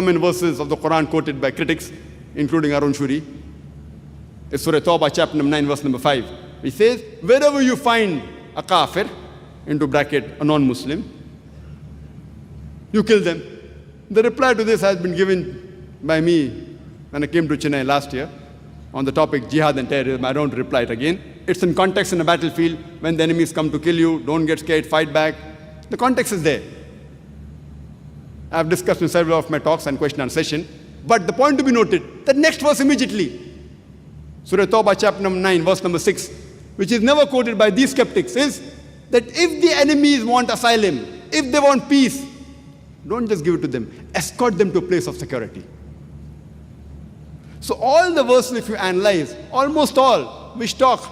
Common verses of the Quran quoted by critics, including Arun Shuri, is Surah Tawbah, chapter number 9, verse number 5. It says, wherever you find a kafir, into bracket, a non-Muslim, you kill them. The reply to this has been given by me when I came to Chennai last year on the topic jihad and terrorism. I don't reply it again. It's in context in a battlefield. When the enemies come to kill you, don't get scared, fight back. The context is there. I've discussed in several of my talks and question and session. But the point to be noted, the next verse immediately, Surah Tawbah, chapter number 9, verse number 6, which is never quoted by these skeptics, is that if the enemies want asylum, if they want peace, don't just give it to them, escort them to a place of security. So all the verses, if you analyze, almost all, which talk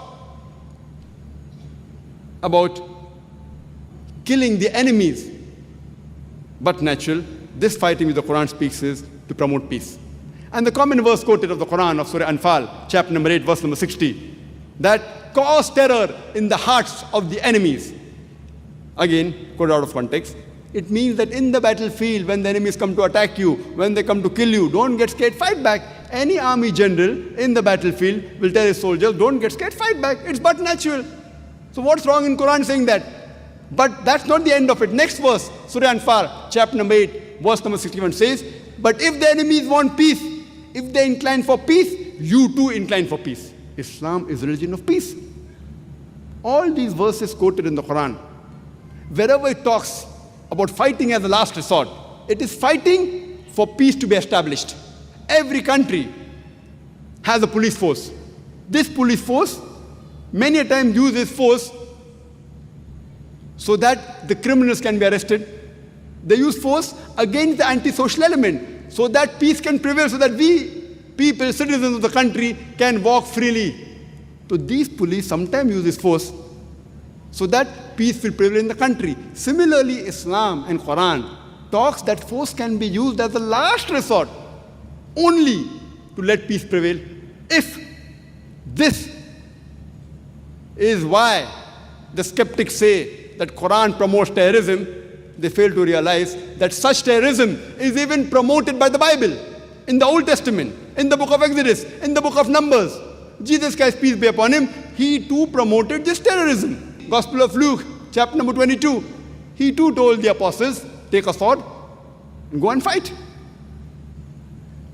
about killing the enemies, but natural, this fighting which the Quran speaks is to promote peace. And the common verse quoted of the Quran of Surah Anfal, chapter number 8, verse number 60, that cause terror in the hearts of the enemies. Again, quoted out of context. It means that in the battlefield, when the enemies come to attack you, when they come to kill you, don't get scared, fight back. Any army general in the battlefield will tell his soldiers, don't get scared, fight back. It's but natural. So what's wrong in Quran saying that? But that's not the end of it. Next verse, Surah Anfal, chapter number 8, verse number 61 says, but if the enemies want peace, if they incline for peace, you too incline for peace. Islam is a religion of peace. All these verses quoted in the Quran, wherever it talks about fighting as a last resort, it is fighting for peace to be established. Every country has a police force. This police force many a time uses force so that the criminals can be arrested. They use force against the antisocial element so that peace can prevail, so that we, people, citizens of the country, can walk freely. So these police sometimes use this force so that peace will prevail in the country. Similarly, Islam and Quran talks that force can be used as a last resort only to let peace prevail. If this is why the skeptics say that Quran promotes terrorism, they fail to realize that such terrorism is even promoted by the Bible. In the Old Testament, in the book of Exodus, in the book of Numbers, Jesus Christ, peace be upon him, he too promoted this terrorism. Gospel of Luke, chapter number 22, he too told the apostles, take a sword and go and fight.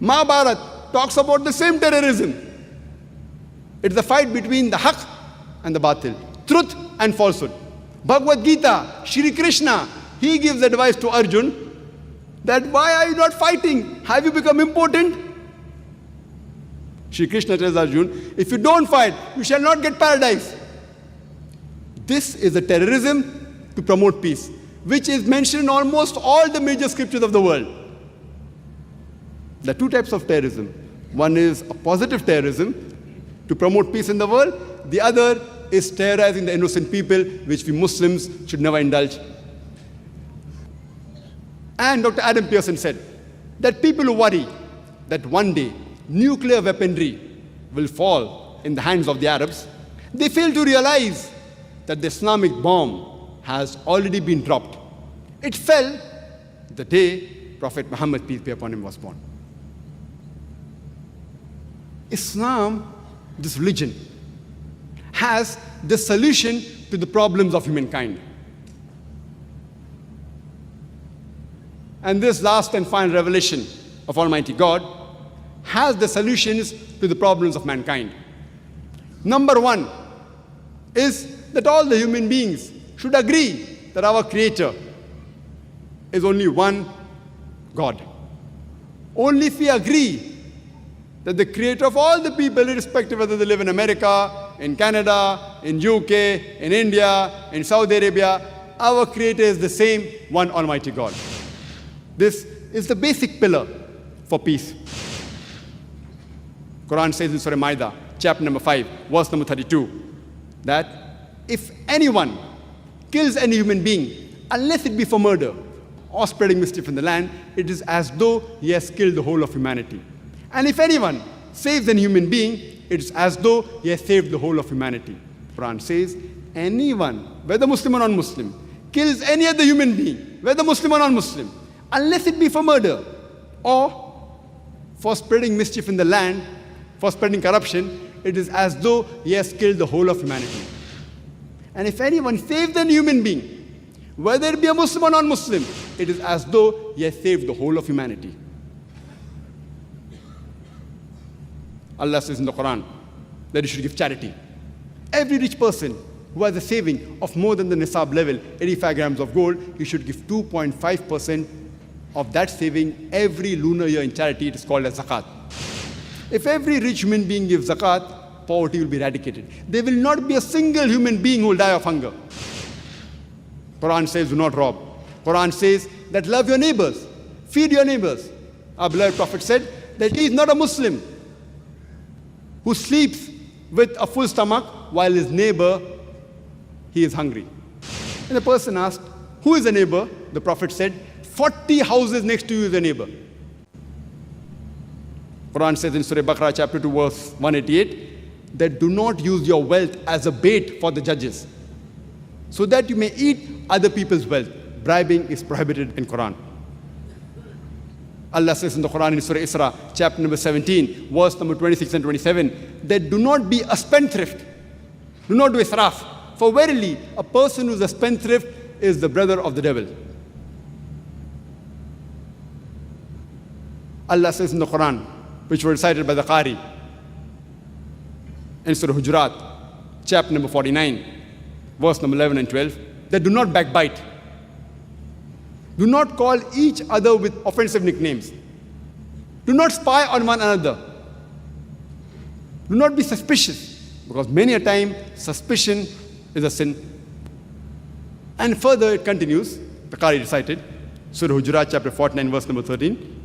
Mahabharata talks about the same terrorism. It's the fight between the haq and the batil, truth and falsehood. Bhagavad Gita, Shri Krishna, he gives advice to Arjun that why are you not fighting? Have you become important? Shri Krishna tells Arjun, if you don't fight, you shall not get paradise. This is a terrorism to promote peace, which is mentioned in almost all the major scriptures of the world. There are two types of terrorism. One is a positive terrorism to promote peace in the world. The other is terrorizing the innocent people, which we Muslims should never indulge. And Dr. Adam Pearson said that people who worry that one day nuclear weaponry will fall in the hands of the Arabs, they fail to realize that the Islamic bomb has already been dropped. It fell the day Prophet Muhammad, peace be upon him, was born. Islam, this religion, has the solution to the problems of humankind. And this last and final revelation of Almighty God has the solutions to the problems of mankind. Number one is that all the human beings should agree that our Creator is only one God. Only if we agree that the Creator of all the people, irrespective whether they live in America, in Canada, in UK, in India, in Saudi Arabia, our Creator is the same one Almighty God. This is the basic pillar for peace. Quran says in Surah Ma'idah, chapter number 5, verse number 32, that if anyone kills any human being, unless it be for murder or spreading mischief in the land, it is as though he has killed the whole of humanity. And if anyone saves an human being, it is as though he has saved the whole of humanity. Quran says, anyone, whether Muslim or non-Muslim, kills any other human being, whether Muslim or non-Muslim, unless it be for murder or for spreading mischief in the land, for spreading corruption, it is as though he has killed the whole of humanity. And if anyone saves a human being, whether it be a Muslim or non-Muslim, it is as though he has saved the whole of humanity. Allah says in the Quran that you should give charity. Every rich person who has a saving of more than the nisab level, 85 grams of gold, he should give 2.5% of that saving every lunar year in charity. It is called as zakat. If every rich human being gives zakat, poverty will be eradicated. There will not be a single human being who will die of hunger. Quran says, do not rob. Quran says that love your neighbors, feed your neighbors. Our beloved Prophet said that he is not a Muslim who sleeps with a full stomach while his neighbor, he is hungry. And the person asked, who is a neighbor? The Prophet said, 40 houses next to you is a neighbor. Quran says in Surah Baqarah chapter 2 verse 188 that do not use your wealth as a bait for the judges so that you may eat other people's wealth. Bribing is prohibited in Quran. Allah says in the Quran in Surah Isra chapter number 17 verse number 26 and 27 that do not be a spendthrift. Do not do israf. For verily a person who is a spendthrift is the brother of the devil. Allah says in the Quran, which were recited by the Qari, in Surah Hujurat, chapter number 49, verse number 11 and 12, that do not backbite. Do not call each other with offensive nicknames. Do not spy on one another. Do not be suspicious, because many a time suspicion is a sin. And further it continues, the Qari recited, Surah Hujurat, chapter 49, verse number 13,